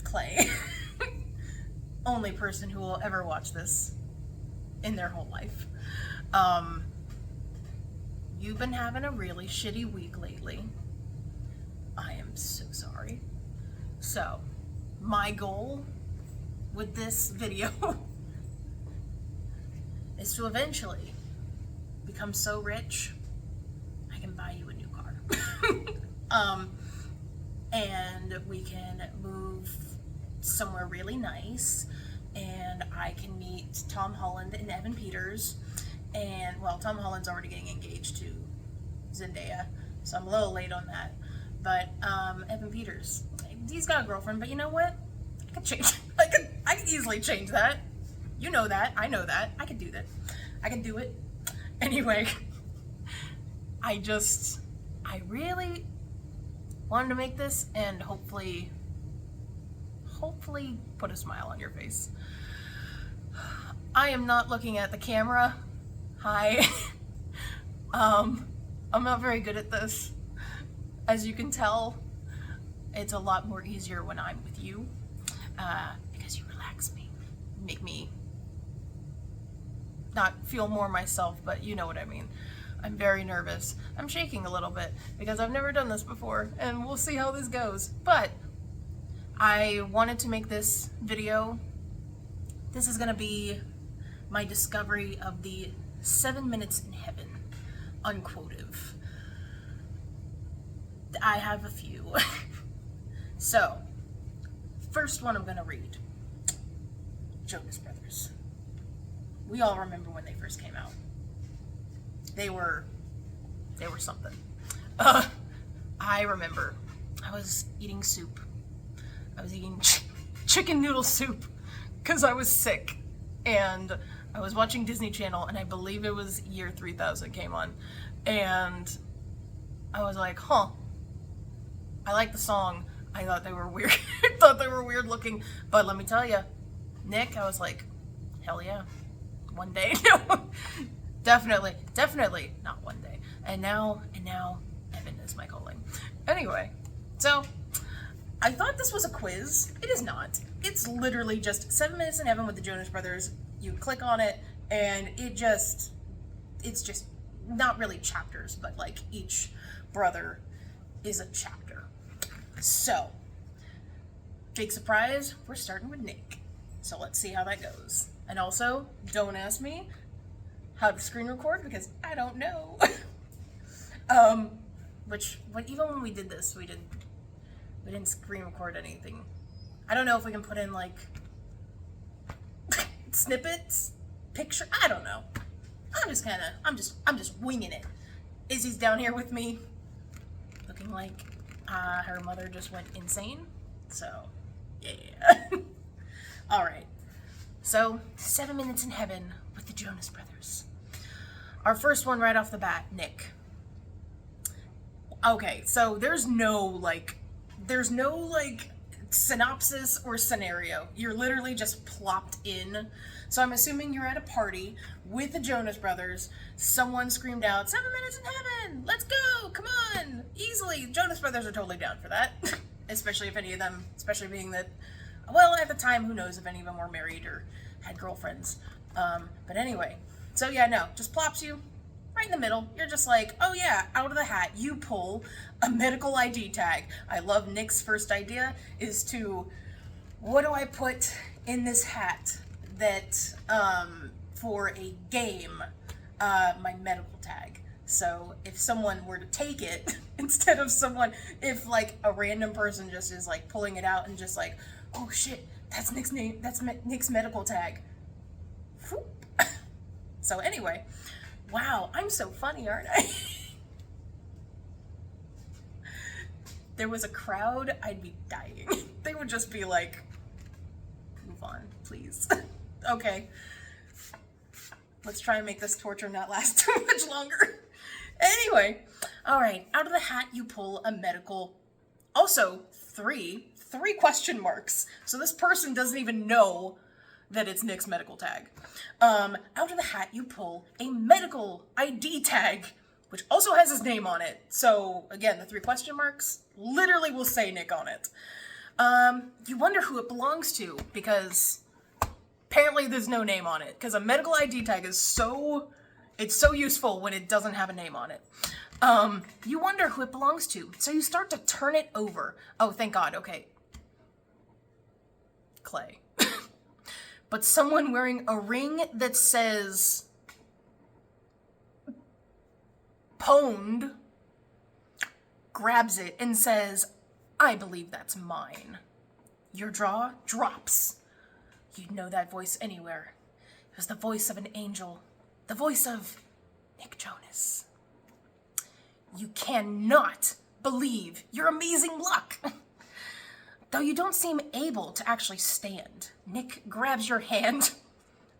Clay. Only person who will ever watch this in their whole life. You've been having a really shitty week lately. I am so sorry. So, my goal with this video is to eventually become so rich I can buy you a new car. And we can move somewhere really nice, and I can meet Tom Holland and Evan Peters. And, well, Tom Holland's already getting engaged to Zendaya, so I'm a little late on that. But, Evan Peters, he's got a girlfriend, but you know what? I could change, I could easily change that. You know that, I know that, I could do that. I can do it. Anyway, I really wanted to make this and hopefully put a smile on your face. I am not looking at the camera. Hi. I'm not very good at this. As you can tell, it's a lot more easier when I'm with you, because you relax me, make me not feel more myself, but you know what I mean. I'm very nervous. I'm shaking a little bit because I've never done this before, and we'll see how this goes. But I wanted to make this video. This is gonna be my discovery of the 7 minutes in heaven, unquotive. I have a few. So, first one I'm gonna read. Jonas Brothers. We all remember when they first came out. They were something. I remember I was eating soup. I was eating chicken noodle soup because I was sick, and I was watching Disney Channel, and I believe it was Year 3000 came on, and I was like, huh, I like the song. I thought they were weird. I thought they were weird looking, but let me tell you, Nick, I was like, hell yeah, one day. Definitely not one day. And now Evan is my calling. Anyway, so I thought this was a quiz. It is not. It's literally just 7 minutes in heaven with the Jonas Brothers. You click on it, and it's just not really chapters, but like each brother is a chapter. So, big surprise, we're starting with Nick. So let's see how that goes. And also, don't ask me how to screen record because I don't know. Even when we did this, we didn't screen record anything. I don't know if we can put in like snippets, picture. I don't know. I'm just winging it. Izzy's down here with me, looking like her mother just went insane. So, yeah. All right. So, 7 minutes in heaven with the Jonas Brothers. Our first one right off the bat, Nick. Okay, so there's no synopsis or scenario. You're literally just plopped in. So I'm assuming you're at a party with the Jonas Brothers. Someone screamed out, 7 minutes in heaven! Let's go! Come on! Easily! Jonas Brothers are totally down for that. Especially if any of them, especially being that, well, at the time, who knows if any of them were married or had girlfriends. But anyway. So yeah, no, just plops you right in the middle. You're just like, oh yeah, out of the hat, you pull a medical ID tag. I love Nick's first idea is to, what do I put in this hat that, for a game, my medical tag. So if someone were to take it, instead of if like a random person just is like pulling it out and just like, oh shit, that's Nick's name, that's Nick's medical tag. Whoop. So anyway, wow, I'm so funny, aren't I? There was a crowd, I'd be dying. They would just be like, move on, please. Okay. Let's try and make this torture not last too much longer. Anyway, all right, out of the hat you pull a medical, also three question marks. So this person doesn't even know that it's Nick's medical tag. Out of the hat you pull a medical ID tag, which also has his name on it. So again, the 3 question marks literally will say Nick on it. You wonder who it belongs to, because apparently there's no name on it, because a medical ID tag is so useful when it doesn't have a name on it. You wonder who it belongs to, so you start to turn it over. Oh, thank God, okay. Clay. But someone wearing a ring that says pwned grabs it and says, I believe that's mine. Your jaw drops. You'd know that voice anywhere. It was the voice of an angel. The voice of Nick Jonas. You cannot believe your amazing luck. Though you don't seem able to actually stand, Nick grabs your hand.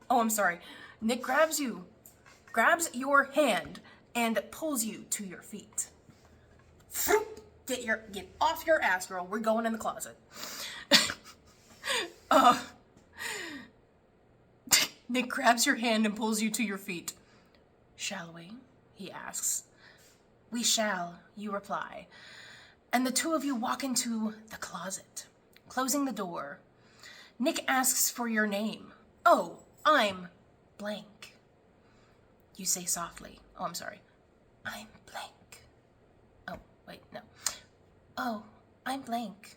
Oh, I'm sorry. Nick grabs your hand and pulls you to your feet. Get off your ass, girl. We're going in the closet. Nick grabs your hand and pulls you to your feet. Shall we? He asks. We shall, you reply. And the two of you walk into the closet, closing the door. Nick asks for your name. Oh, I'm blank. You say softly. Oh, I'm sorry. I'm blank. Oh, wait, no. Oh, I'm blank.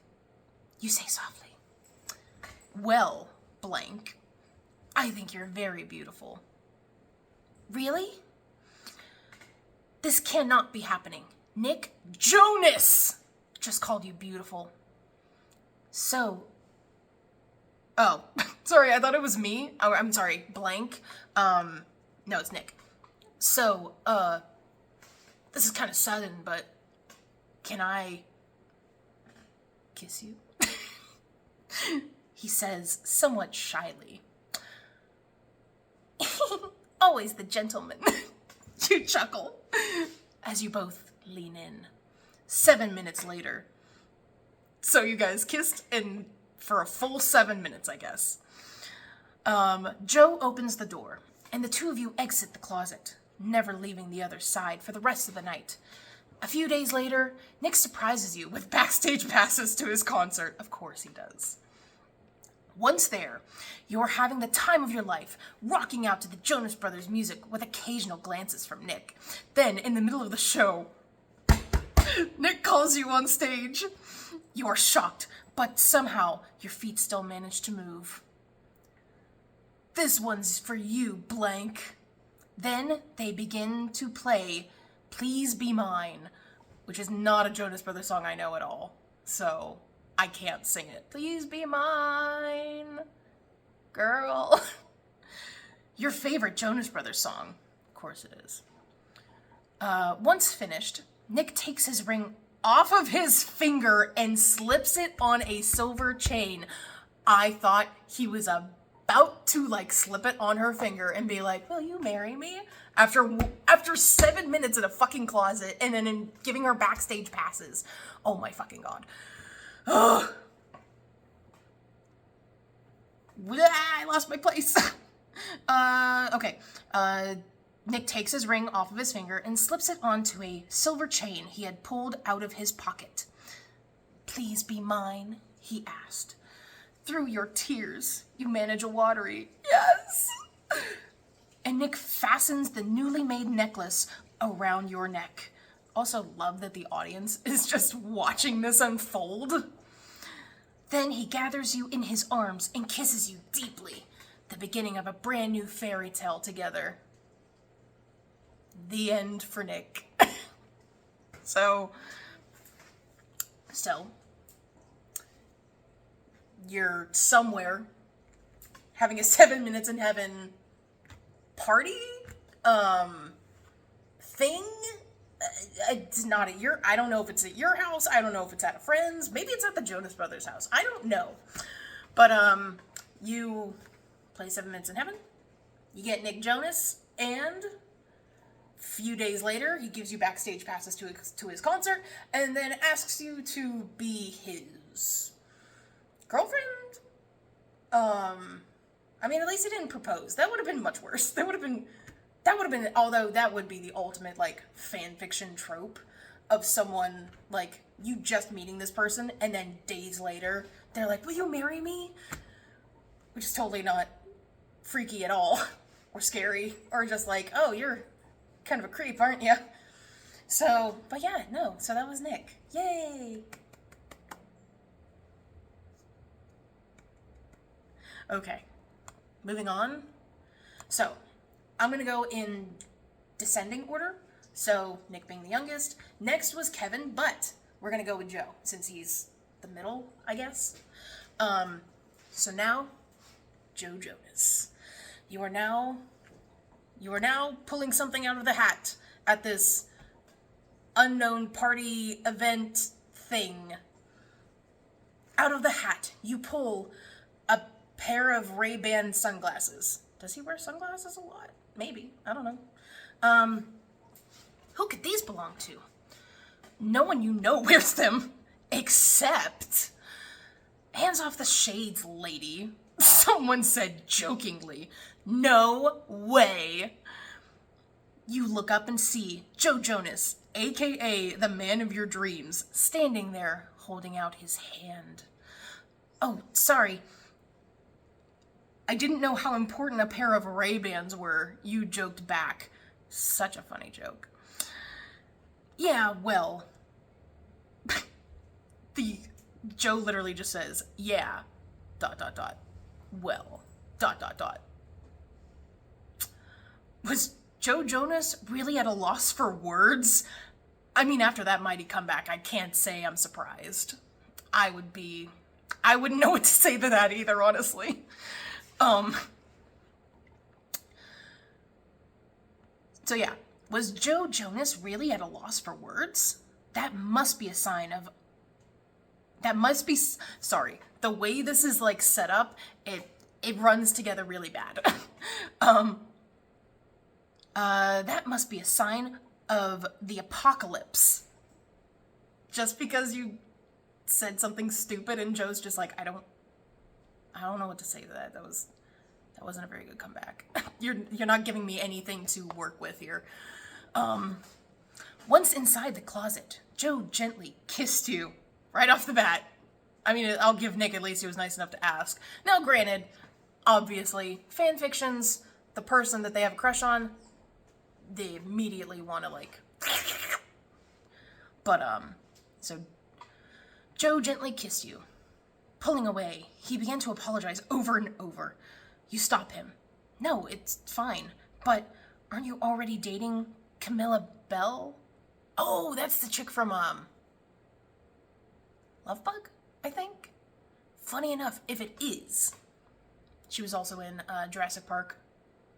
You say softly. Well, blank. I think you're very beautiful. Really? This cannot be happening. Nick Jonas just called you beautiful. So, oh, sorry, I thought it was me. Oh, I'm sorry, blank. No, it's Nick. So, this is kind of sudden, but can I kiss you? He says, somewhat shyly. Always the gentleman. You chuckle as you both lean in. 7 minutes later. So you guys kissed for a full 7 minutes, I guess. Joe opens the door, and the two of you exit the closet, never leaving the other side for the rest of the night. A few days later, Nick surprises you with backstage passes to his concert. Of course he does. Once there, you're having the time of your life, rocking out to the Jonas Brothers music with occasional glances from Nick. Then, in the middle of the show, Nick calls you on stage. You are shocked, but somehow your feet still manage to move. This one's for you, blank. Then they begin to play Please Be Mine, which is not a Jonas Brothers song I know at all. So I can't sing it. Please be mine, girl. Your favorite Jonas Brothers song. Of course it is. Once finished, Nick takes his ring off of his finger and slips it on a silver chain. I thought he was about to slip it on her finger and be like, will you marry me? After 7 minutes in a fucking closet and then giving her backstage passes. Oh my fucking God. Ugh. I lost my place. Okay. Nick takes his ring off of his finger and slips it onto a silver chain he had pulled out of his pocket. Please be mine, he asked. Through your tears, you manage a watery yes. And Nick fastens the newly made necklace around your neck. Also love that the audience is just watching this unfold. Then he gathers you in his arms and kisses you deeply. The beginning of a brand new fairy tale together. The end for Nick. So, you're somewhere having a 7 minutes in heaven party thing. It's not at your, I don't know if it's at your house, I don't know if it's at a friend's, maybe it's at the Jonas Brothers house, I don't know. But you play 7 minutes in heaven, you get Nick Jonas, and a few days later he gives you backstage passes to his concert and then asks you to be his girlfriend. I mean, at least he didn't propose. That would have been much worse. That would have been, although that would be the ultimate, fan fiction trope of someone, you just meeting this person, and then days later, they're like, will you marry me? Which is totally not freaky at all, or scary, or just like, oh, you're kind of a creep, aren't you? So, but yeah, no, so that was Nick. Yay! Okay, moving on. So, I'm gonna go in descending order. So, Nick being the youngest. Next was Kevin, but we're gonna go with Joe, since he's the middle, I guess. So now, Joe Jonas. You are now pulling something out of the hat at this unknown party event thing. Out of the hat, you pull a pair of Ray-Ban sunglasses. Does he wear sunglasses a lot? Maybe. I don't know. Who could these belong to? No one you know wears them, except... Hands off the shades, lady. Someone said jokingly. No way. You look up and see Joe Jonas, aka the man of your dreams, standing there holding out his hand. Oh, sorry. I didn't know how important a pair of Ray-Bans were, you joked back. Such a funny joke. Yeah, well. Joe literally just says, yeah, ... Well, ... Was Joe Jonas really at a loss for words? I mean, after that mighty comeback, I can't say I'm surprised. I wouldn't know what to say to that either, honestly. So yeah, was Joe Jonas really at a loss for words? That must be a sign of... Sorry, the way this is like set up, it runs together really bad. That must be a sign of the apocalypse. Just because you said something stupid and Joe's just like, I don't know what to say to that. That wasn't a very good comeback. You're not giving me anything to work with here. Once inside the closet, Joe gently kissed you right off the bat. I mean, I'll give Nick, at least he was nice enough to ask. Now, granted, obviously, fan fictions, the person that they have a crush on, they immediately want to, like... But, so, Joe gently kissed you. Pulling away, he began to apologize over and over. You stop him. No, it's fine. But aren't you already dating Camilla Bell? Oh, that's the chick from, Lovebug, I think? Funny enough, if it is. She was also in Jurassic Park,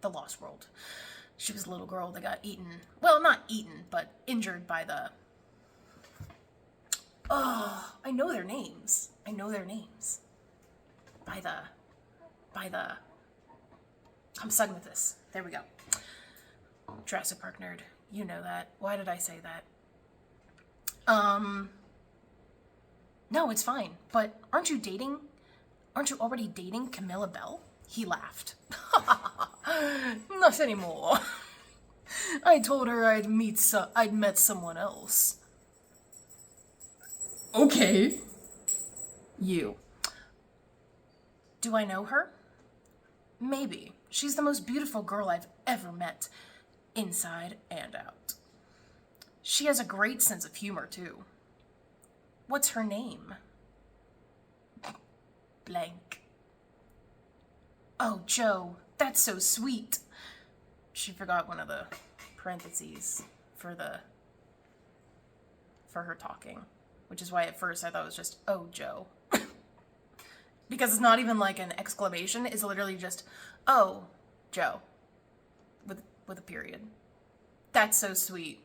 The Lost World. She was a little girl that got eaten. Well, not eaten, but injured by the... Oh, I know their names. By the... I'm stuck with this. There we go. Jurassic Park nerd. You know that. Why did I say that? No, it's fine. But aren't you already dating Camilla Bell? He laughed. Not anymore. I told her I'd met someone else. Okay. You. Do I know her? Maybe. She's the most beautiful girl I've ever met, inside and out. She has a great sense of humor, too. What's her name? Blank. Oh, Joe, that's so sweet. She forgot one of the parentheses for her talking, which is why at first I thought it was just, oh, Joe. Because it's not even like an exclamation, it's literally just, oh, Joe, with a period. That's so sweet.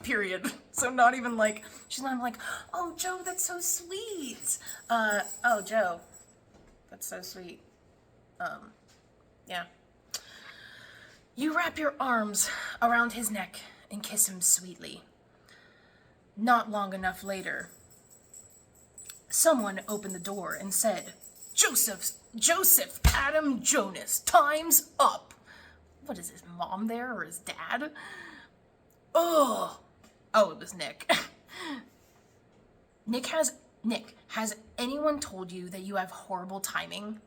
Period. So not even like, she's not like, oh, Joe, that's so sweet. Oh, Joe, that's so sweet. Yeah. You wrap your arms around his neck and kiss him sweetly. Not long enough later, someone opened the door and said, Joseph Adam Jonas, time's up. What is his mom there, or his dad? Ugh. Oh, it was Nick. Nick, has anyone told you that you have horrible timing?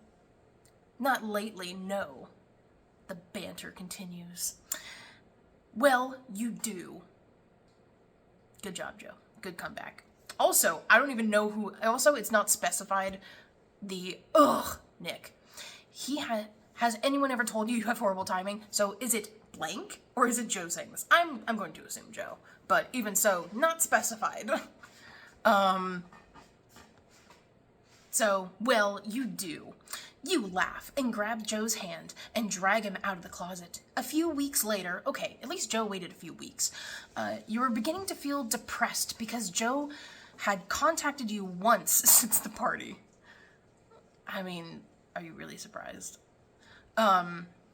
Not lately, no. The banter continues. Well, you do. Good job, Joe. Good comeback. Also, I don't even know who. Also, it's not specified. Nick. Has anyone ever told you you have horrible timing? So is it blank or is it Joe saying this? I'm going to assume Joe, but even so, not specified. So, well, you do. You laugh and grab Joe's hand and drag him out of the closet. A few weeks later, okay, at least Joe waited a few weeks, you were beginning to feel depressed because Joe had contacted you once since the party. I mean, are you really surprised?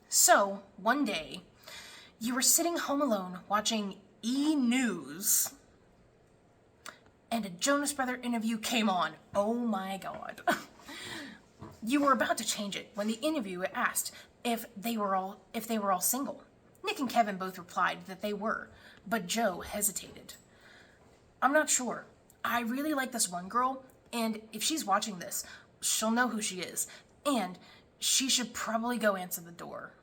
So, one day, you were sitting home alone watching E! News, and a Jonas Brother interview came on. Oh my god. You were about to change it when the interviewer asked if they were all single. Nick and Kevin both replied that they were, but Joe hesitated. I'm not sure. I really like this one girl, and if she's watching this, she'll know who she is, and she should probably go answer the door.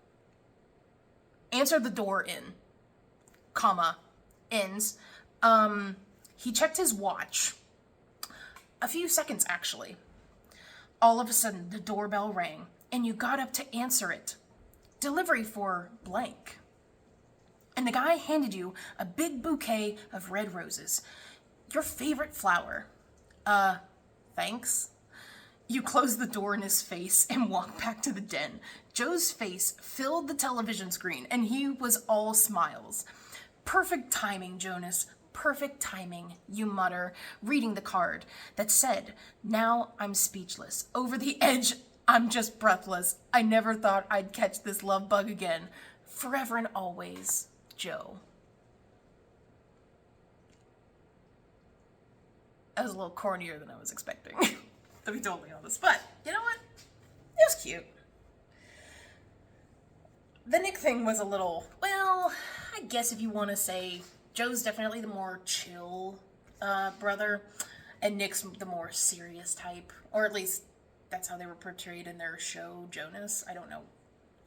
Answer the door in, comma, ends. He checked his watch. A few seconds, actually. All of a sudden, the doorbell rang, and you got up to answer it. Delivery for blank. And the guy handed you a big bouquet of red roses. Your favorite flower. Thanks. You closed the door in his face and walked back to the den. Joe's face filled the television screen, and he was all smiles. Perfect timing, Jonas. Perfect timing, you mutter, reading the card that said, now I'm speechless. Over the edge, I'm just breathless. I never thought I'd catch this love bug again. Forever and always, Joe. That was a little cornier than I was expecting, to be totally honest. But, you know what? It was cute. The Nick thing was a little, well, I guess if you want to say Joe's definitely the more chill brother, and Nick's the more serious type, or at least that's how they were portrayed in their show, Jonas. I don't know.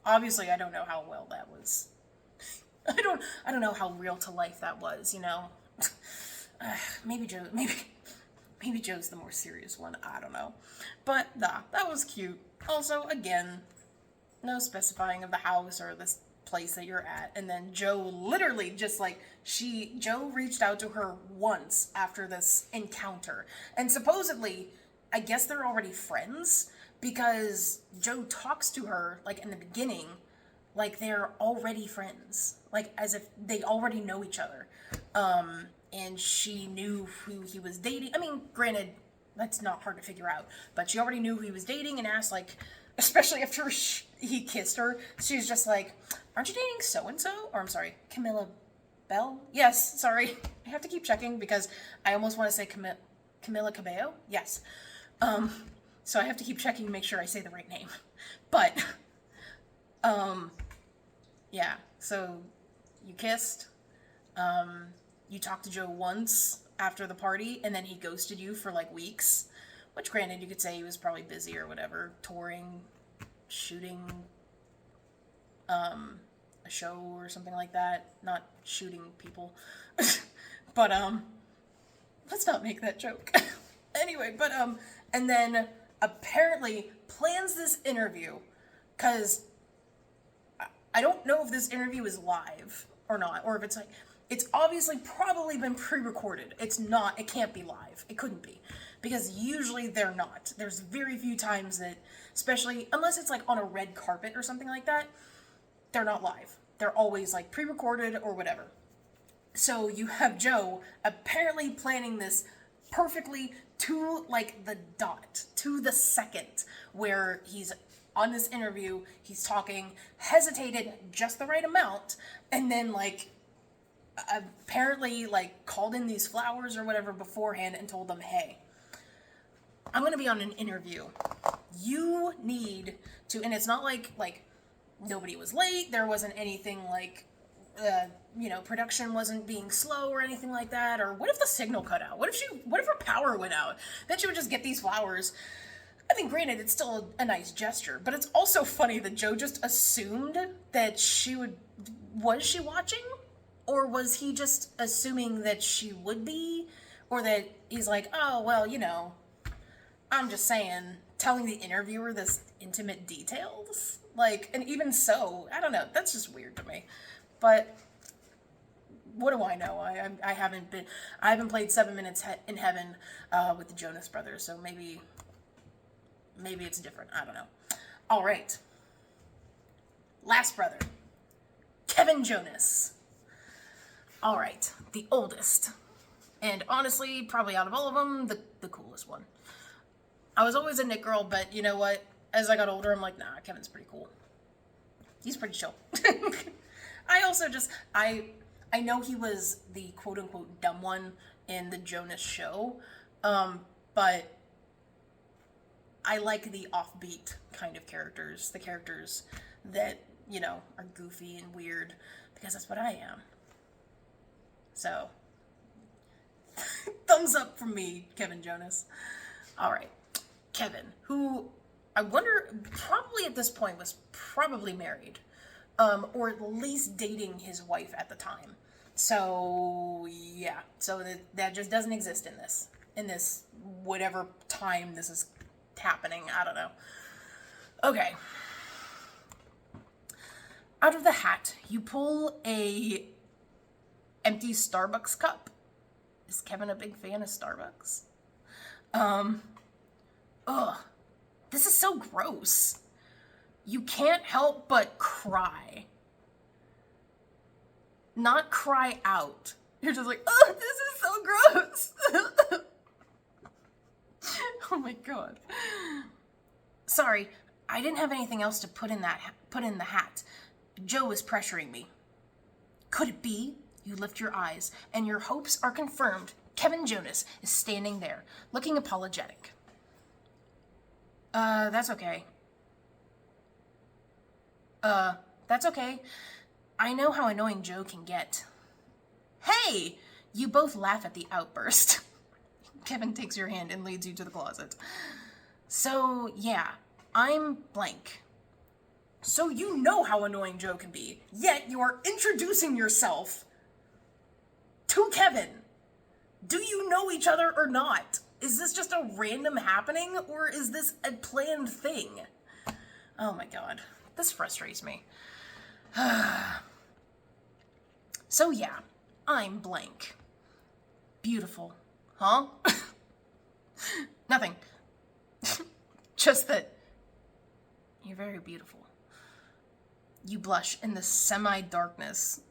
Obviously, I don't know how well that was. I don't know how real to life that was, you know. Maybe Joe's the more serious one. I don't know, but nah, that was cute. Also, again, no specifying of the house or this place that you're at, and then Joe literally just like Joe reached out to her once after this encounter, and supposedly I guess they're already friends because Joe talks to her like in the beginning like they're already friends, like as if they already know each other, and she knew who he was dating. I mean, granted, that's not hard to figure out, but she already knew who he was dating and asked, like, especially after he kissed her, she was just like, aren't you dating so-and-so? Or I'm sorry, Camilla Bell? Yes, sorry. I have to keep checking because I almost want to say Camilla Cabello? Yes. So I have to keep checking to make sure I say the right name. But, yeah, so you kissed, you talked to Joe once after the party, and then he ghosted you for like weeks. Which, granted, you could say he was probably busy or whatever, touring, shooting a show or something like that. Not shooting people. But, let's not make that joke. Anyway, but, and then apparently plans this interview, because I don't know if this interview is live or not, or if it's like, it's obviously probably been pre-recorded. It's not, it can't be live. It couldn't be. Because usually they're not. There's very few times that, especially, unless it's like on a red carpet or something like that, they're not live. They're always like pre-recorded or whatever. So you have Joe apparently planning this perfectly to like the dot, to the second, where he's on this interview, he's talking, hesitated just the right amount, and then like apparently like called in these flowers or whatever beforehand and told them, hey, I'm going to be on an interview. You need to, and it's not like nobody was late. There wasn't anything like production wasn't being slow or anything like that? Or what if the signal cut out? What if her power went out? Then she would just get these flowers. I mean, granted, it's still a nice gesture, but it's also funny that Joe just assumed that was she watching? Or was he just assuming that she would be? Or that he's like, oh, well, I'm just saying, telling the interviewer this intimate details? Like, and even so, I don't know, that's just weird to me. But what do I know? I haven't played 7 Minutes in Heaven with the Jonas Brothers, so maybe it's different. I don't know. All right. Last brother, Kevin Jonas. All right, the oldest. And honestly, probably out of all of them, the coolest one. I was always a Nick girl, but you know what? As I got older, I'm like, nah, Kevin's pretty cool. He's pretty chill. I also I know he was the quote-unquote dumb one in the Jonas show, but I like the offbeat kind of characters, the characters that, are goofy and weird, because that's what I am. So, thumbs up from me, Kevin Jonas. All right, Kevin, who I wonder, probably at this point was probably married, or at least dating his wife at the time. So, yeah, so that just doesn't exist in this whatever time this is happening. I don't know. Okay. Out of the hat, you pull a empty Starbucks cup. Is Kevin a big fan of Starbucks? This is so gross. You can't help but cry. Not cry out. You're just like, oh, this is so gross. Oh my god. Sorry, I didn't have anything else to put in the hat. Joe was pressuring me. Could it be? You lift your eyes, and your hopes are confirmed. Kevin Jonas is standing there, looking apologetic. That's okay. That's okay. I know how annoying Joe can get. Hey! You both laugh at the outburst. Kevin takes your hand and leads you to the closet. So, yeah, I'm blank. So you know how annoying Joe can be, yet you are introducing yourself to Kevin. Do you know each other or not? Is this just a random happening, or is this a planned thing? Oh my god, this frustrates me. So yeah, I'm blank. Beautiful, huh? Nothing. Just that you're very beautiful. You blush in the semi-darkness.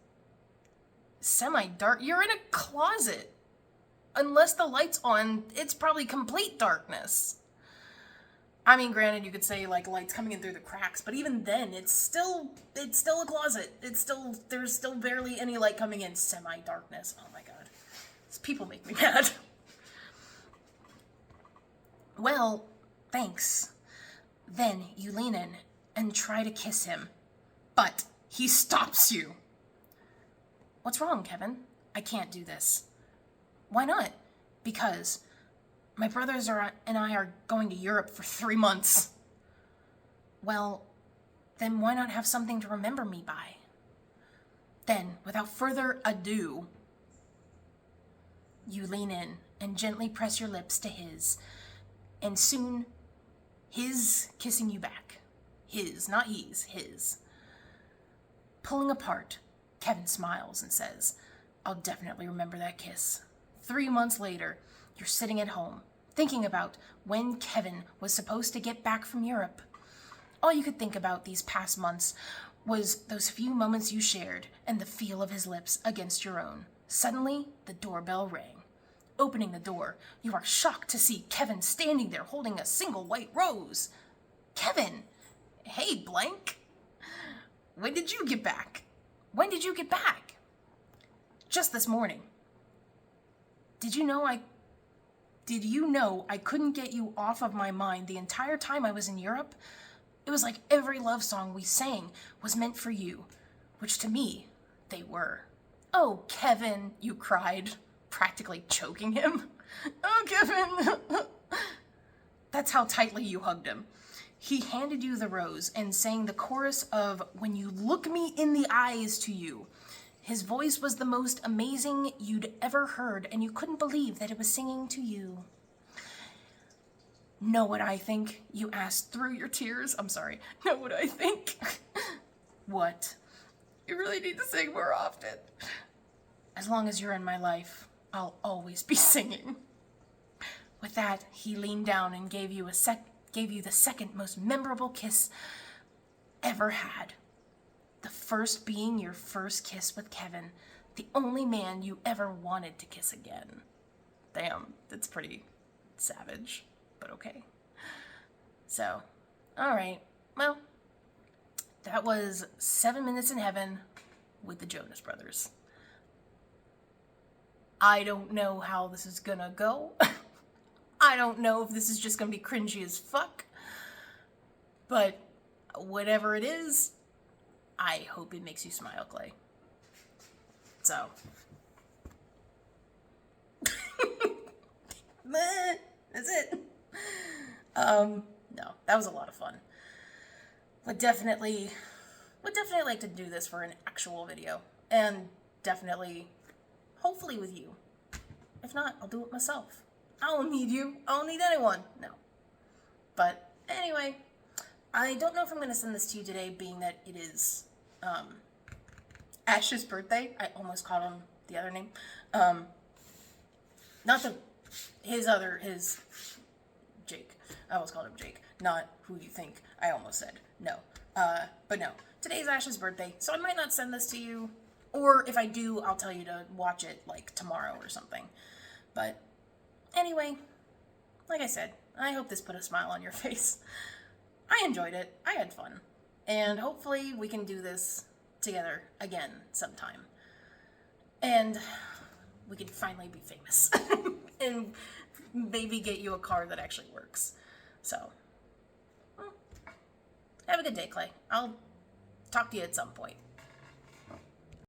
Semi-dark? You're in a closet. Unless the light's on, it's probably complete darkness. I mean, granted, you could say, like, light's coming in through the cracks, but even then, it's still a closet. There's still barely any light coming in. Semi-darkness. Oh my god. These people make me mad. Well, thanks. Then you lean in and try to kiss him. But he stops you. What's wrong, Kevin? I can't do this. Why not? Because my brothers and I are going to Europe for 3 months. Well, then why not have something to remember me by? Then, without further ado, you lean in and gently press your lips to his, and soon, his kissing you back. His, not he's, his. Pulling apart, Kevin smiles and says, I'll definitely remember that kiss. 3 months later, you're sitting at home, thinking about when Kevin was supposed to get back from Europe. All you could think about these past months was those few moments you shared and the feel of his lips against your own. Suddenly, the doorbell rang. Opening the door, you are shocked to see Kevin standing there holding a single white rose. Kevin! Hey, blank! When did you get back? When did you get back? Just this morning. Did you know I couldn't get you off of my mind the entire time I was in Europe? It was like every love song we sang was meant for you, which to me They were. "Oh, Kevin," you cried, practically choking him. "Oh, Kevin." That's how tightly you hugged him. He handed you the rose and sang the chorus of "When You Look Me in the Eyes" to you. His voice was the most amazing you'd ever heard, and you couldn't believe that it was singing to you. "Know what I think?" you asked through your tears. I'm sorry. "Know what I think?" "What?" "You really need to sing more often." "As long as you're in my life, I'll always be singing." With that, he leaned down and gave you the second most memorable kiss ever had. The first being your first kiss with Kevin, the only man you ever wanted to kiss again. Damn, that's pretty savage, but okay. So, alright, well, that was 7 Minutes in Heaven with the Jonas Brothers. I don't know how this is gonna go. I don't know if this is just gonna be cringy as fuck. But whatever it is, I hope it makes you smile, Clay. So. That's it. No, that was a lot of fun. Would definitely like to do this for an actual video. And definitely, hopefully with you. If not, I'll do it myself. I don't need you. I don't need anyone. No. But anyway, I don't know if I'm going to send this to you today, being that it is Ash's birthday. I almost called him the other name. Not his Jake. I almost called him Jake. Not who you think I almost said. No. But no. Today's Ash's birthday, so I might not send this to you. Or if I do, I'll tell you to watch it like tomorrow or something. But anyway, like I said, I hope this put a smile on your face. I enjoyed it. I had fun. And hopefully we can do this together again sometime. And we can finally be famous. And maybe get you a car that actually works. So, have a good day, Clay. I'll talk to you at some point.